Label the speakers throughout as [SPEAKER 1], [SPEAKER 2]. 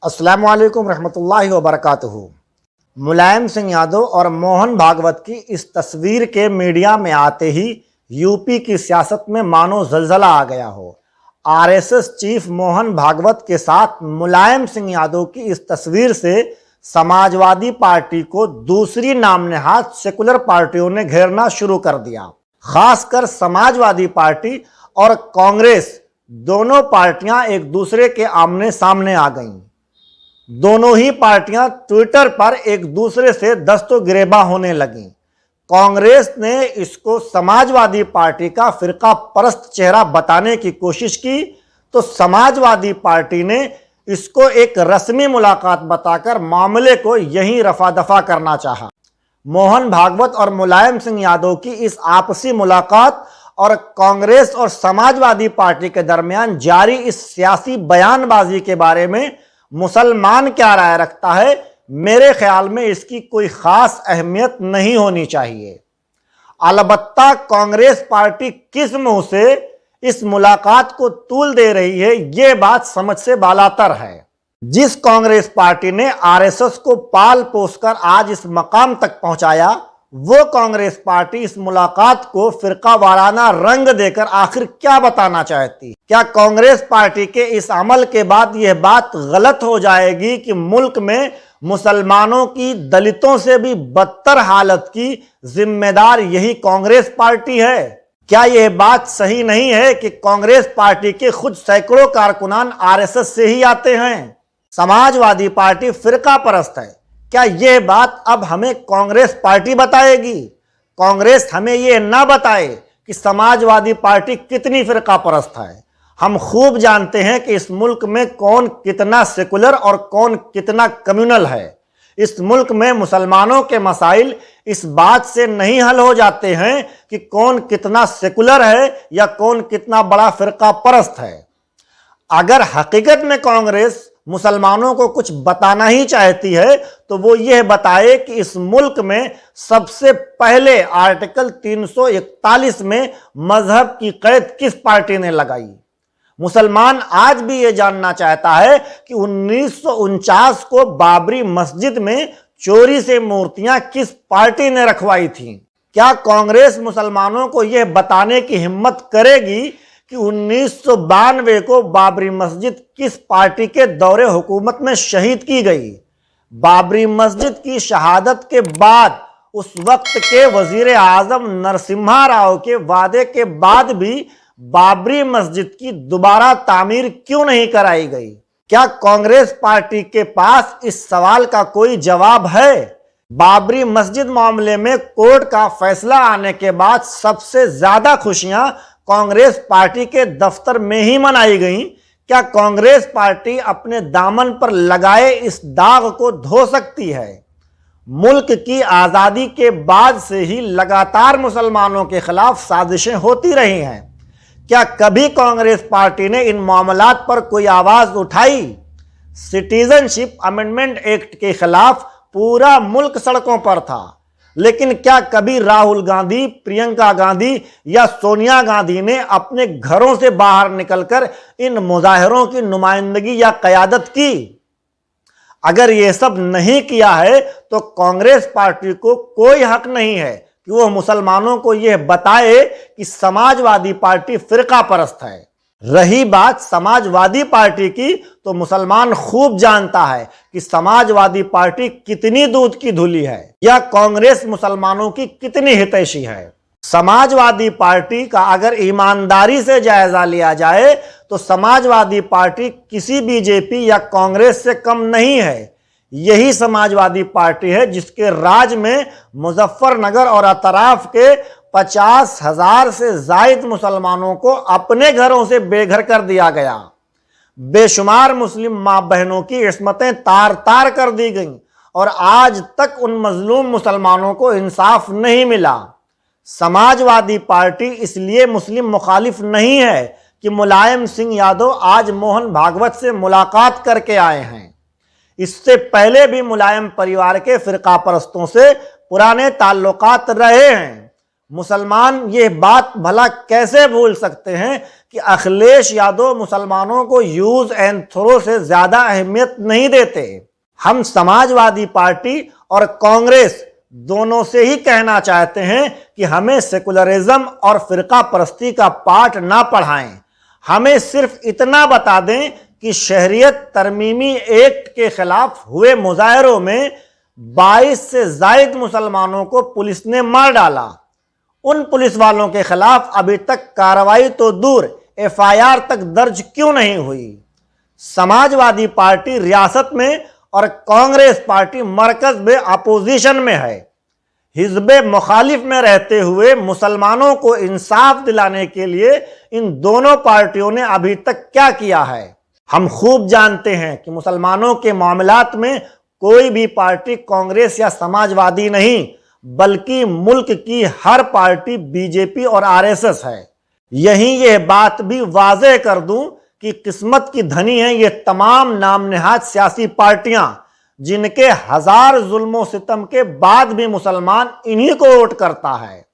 [SPEAKER 1] अस्सलामु अलैकुम रहमतुल्लाहि व बरकातुहू। मुलायम सिंह यादव और मोहन भागवत की इस तस्वीर के मीडिया में आते ही यूपी की सियासत में मानो जलजला आ गया हो। आरएसएस चीफ मोहन भागवत के साथ मुलायम सिंह यादव की इस तस्वीर से समाजवादी पार्टी को दूसरी नाम नहाद सेकुलर पार्टियों ने घेरना शुरू कर दिया। खासकर समाजवादी पार्टी और कांग्रेस दोनों पार्टियां एक दूसरे के आमने सामने आ गईं। दोनों ही पार्टियां ट्विटर पर एक दूसरे से दस्तोगिरेबा होने लगीं। कांग्रेस ने इसको समाजवादी पार्टी का फिरका परस्त चेहरा बताने की कोशिश की तो समाजवादी पार्टी ने इसको एक रस्मी मुलाकात बताकर मामले को यहीं रफा दफा करना चाहा। मोहन भागवत और मुलायम सिंह यादव की इस आपसी मुलाकात और कांग्रेस और समाजवादी पार्टी के दरमियान जारी इस सियासी बयानबाजी के बारे में मुसलमान क्या राय रखता है, मेरे ख्याल में इसकी कोई खास अहमियत नहीं होनी चाहिए। अलबत्ता कांग्रेस पार्टी किस मुंह से इस मुलाकात को तूल दे रही है, ये बात समझ से बालातर है। जिस कांग्रेस पार्टी ने आरएसएस को पाल पोसकर आज इस मकाम तक पहुंचाया, वो कांग्रेस पार्टी इस मुलाकात को फिरका वाराना रंग देकर आखिर क्या बताना चाहती? क्या कांग्रेस पार्टी के इस अमल के बाद यह बात गलत हो जाएगी कि मुल्क में मुसलमानों की दलितों से भी बदतर हालत की जिम्मेदार यही कांग्रेस पार्टी है? क्या यह बात सही नहीं है कि कांग्रेस पार्टी के खुद सैकड़ों कारकुनान आरएसएस से ही आते हैं? समाजवादी पार्टी फिरका परस्त है। क्या यह बात अब हमें कांग्रेस पार्टी बताएगी? कांग्रेस हमें यह ना बताए कि समाजवादी पार्टी कितनी फिरका परस्त है। हम खूब जानते हैं कि इस मुल्क में कौन कितना सेकुलर और कौन कितना कम्युनल है। इस मुल्क में मुसलमानों के मसाइल इस बात से नहीं हल हो जाते हैं कि कौन कितना सेकुलर है या कौन कितना बड़ा फिरका परस्त है। अगर हकीकत में कांग्रेस मुसलमानों को कुछ बताना ही चाहती है तो वो यह बताए कि इस मुल्क में सबसे पहले आर्टिकल 341 में मजहब की कैद किस पार्टी ने लगाई। मुसलमान आज भी ये जानना चाहता है कि 1949 को बाबरी मस्जिद में चोरी से मूर्तियां किस पार्टी ने रखवाई थीं। क्या कांग्रेस मुसलमानों को यह बताने की हिम्मत करेगी कि 1992 को बाबरी मस्जिद किस पार्टी के दौरे हुकूमत में शहीद की गई? बाबरी मस्जिद की शहादत के बाद उस वक्त के वजीर आजम नरसिम्हा राव के वादे के बाद भी बाबरी मस्जिद की दोबारा तामीर क्यों नहीं कराई गई? क्या कांग्रेस पार्टी के पास इस सवाल का कोई जवाब है? बाबरी मस्जिद मामले में कोर्ट का फैसला आने के बाद सबसे ज्यादा खुशियां कांग्रेस पार्टी के दफ्तर में ही मनाई गई। क्या कांग्रेस पार्टी अपने दामन पर लगाए इस दाग को धो सकती है? मुल्क की आजादी के बाद से ही लगातार मुसलमानों के खिलाफ साजिशें होती रही हैं। क्या कभी कांग्रेस पार्टी ने इन मामलात पर कोई आवाज उठाई? सिटीजनशिप अमेंडमेंट एक्ट के खिलाफ पूरा मुल्क सड़कों पर था, लेकिन क्या कभी राहुल गांधी, प्रियंका गांधी या सोनिया गांधी ने अपने घरों से बाहर निकलकर इन मुजाहिरों की नुमाइंदगी या क़यादत की? अगर ये सब नहीं किया है तो कांग्रेस पार्टी को कोई हक नहीं है कि वह मुसलमानों को यह बताए कि समाजवादी पार्टी फिरका परस्त है। रही बात समाजवादी पार्टी की, तो मुसलमान खूब जानता है कि समाजवादी पार्टी कितनी दूध की धुली है या कांग्रेस मुसलमानों की कितनी हितैषी है। समाजवादी पार्टी का अगर ईमानदारी से जायजा लिया जाए तो समाजवादी पार्टी किसी बीजेपी या कांग्रेस से कम नहीं है। यही समाजवादी पार्टी है जिसके राज में मुजफ्फरनगर और अतराफ के 50,000 से जायद मुसलमानों को अपने घरों से बेघर कर दिया गया। बेशुमार मुस्लिम मां बहनों की इस्मतें तार तार कर दी गईं और आज तक उन मजलूम मुसलमानों को इंसाफ नहीं मिला। समाजवादी पार्टी इसलिए मुस्लिम मुखालिफ नहीं है कि मुलायम सिंह यादव आज मोहन भागवत से मुलाकात करके आए हैं। इससे पहले भी मुलायम परिवार के फिरका परस्तों से पुराने ताल्लुकात रहे हैं। मुसलमान ये बात भला कैसे भूल सकते हैं कि अखिलेश यादव मुसलमानों को यूज एंड थ्रो से ज्यादा अहमियत नहीं देते। हम समाजवादी पार्टी और कांग्रेस दोनों से ही कहना चाहते हैं कि हमें सेकुलरिज्म और फिरका परस्ती का पाठ ना पढ़ाएं। हमें सिर्फ इतना बता दें कि शहरियत तरमीमी एक्ट के खिलाफ हुए मुजाहरों में 22 से जायद मुसलमानों को पुलिस ने मार डाला। उन पुलिस वालों के खिलाफ अभी तक कार्रवाई तो दूर FIR तक दर्ज क्यों नहीं हुई? समाजवादी पार्टी रियासत में और कांग्रेस पार्टी मरकज में अपोजिशन में है। हिज़्ब मुखालिफ में रहते हुए मुसलमानों को इंसाफ दिलाने के लिए इन दोनों पार्टियों ने अभी तक क्या किया है? हम खूब जानते हैं कि मुसलमानों के मामलात में कोई भी पार्टी कांग्रेस या समाजवादी नहीं, बल्कि मुल्क की हर पार्टी बीजेपी और RSS है। यहीं यह बात भी वाज़ेह कर दूं कि किस्मत की धनी हैं ये तमाम नाम नेहाद सियासी पार्टियां, जिनके हजार जुल्मों सितम के बाद भी मुसलमान इन्हीं को वोट करता है।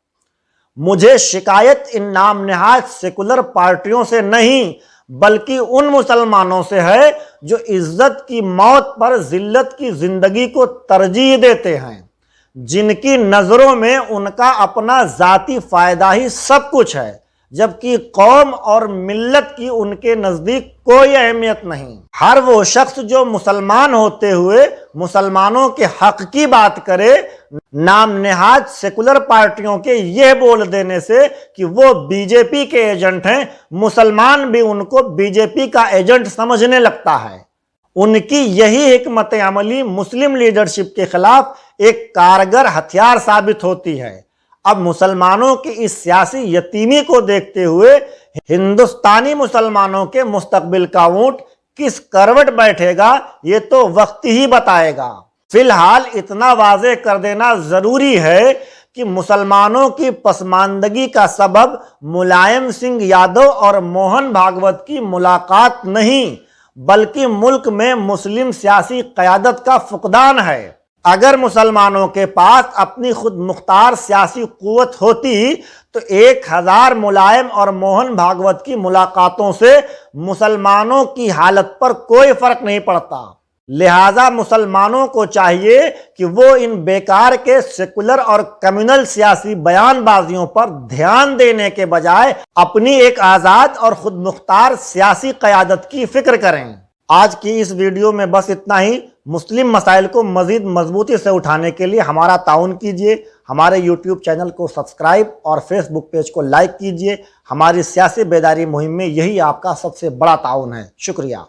[SPEAKER 1] मुझे शिकायत इन नाम नेहाद सेकुलर पार्टियों से नहीं, बल्कि उन मुसलमानों से है जो इज्जत की मौत पर जिल्लत की जिंदगी को तरजीह देते हैं, जिनकी नजरों में उनका अपना जाती फायदा ही सब कुछ है, जबकि कौम और मिल्लत की उनके नजदीक कोई अहमियत नहीं। हर वो शख्स जो मुसलमान होते हुए मुसलमानों के हक की बात करे, नाम नेहाद सेकुलर पार्टियों के यह बोल देने से कि वो बीजेपी के एजेंट हैं, मुसलमान भी उनको बीजेपी का एजेंट समझने लगता है। उनकी यही हिकमत अमली मुस्लिम लीडरशिप के खिलाफ एक कारगर हथियार साबित होती है। अब मुसलमानों की इस सियासी यतीमी को देखते हुए हिंदुस्तानी मुसलमानों के मुस्तकबिल का ऊंट किस करवट बैठेगा, ये तो वक्त ही बताएगा। फिलहाल इतना वाज़ेह कर देना जरूरी है कि मुसलमानों की पसमानदगी का सबब मुलायम सिंह यादव और मोहन भागवत की मुलाकात नहीं, बल्कि मुल्क में मुस्लिम सियासी क़यादत का फुकदान है। अगर मुसलमानों के पास अपनी खुद मुख्तार सियासी कुव्वत होती तो 1000 मुलायम और मोहन भागवत की मुलाकातों से मुसलमानों की हालत पर कोई फर्क नहीं पड़ता। लिहाजा मुसलमानों को चाहिए कि वो इन बेकार के सेकुलर और कम्युनल सियासी बयानबाजियों पर ध्यान देने के बजाय अपनी एक आज़ाद और खुद मुख्तार सियासी क़यादत की फिक्र करें। आज की इस वीडियो में बस इतना ही। मुस्लिम मसाइल को मज़ीद मजबूती से उठाने के लिए हमारा ताउन कीजिए, हमारे YouTube चैनल को सब्सक्राइब और फेसबुक पेज को लाइक कीजिए। हमारी सियासी बेदारी मुहिम में यही आपका सबसे बड़ा ताउन है। शुक्रिया।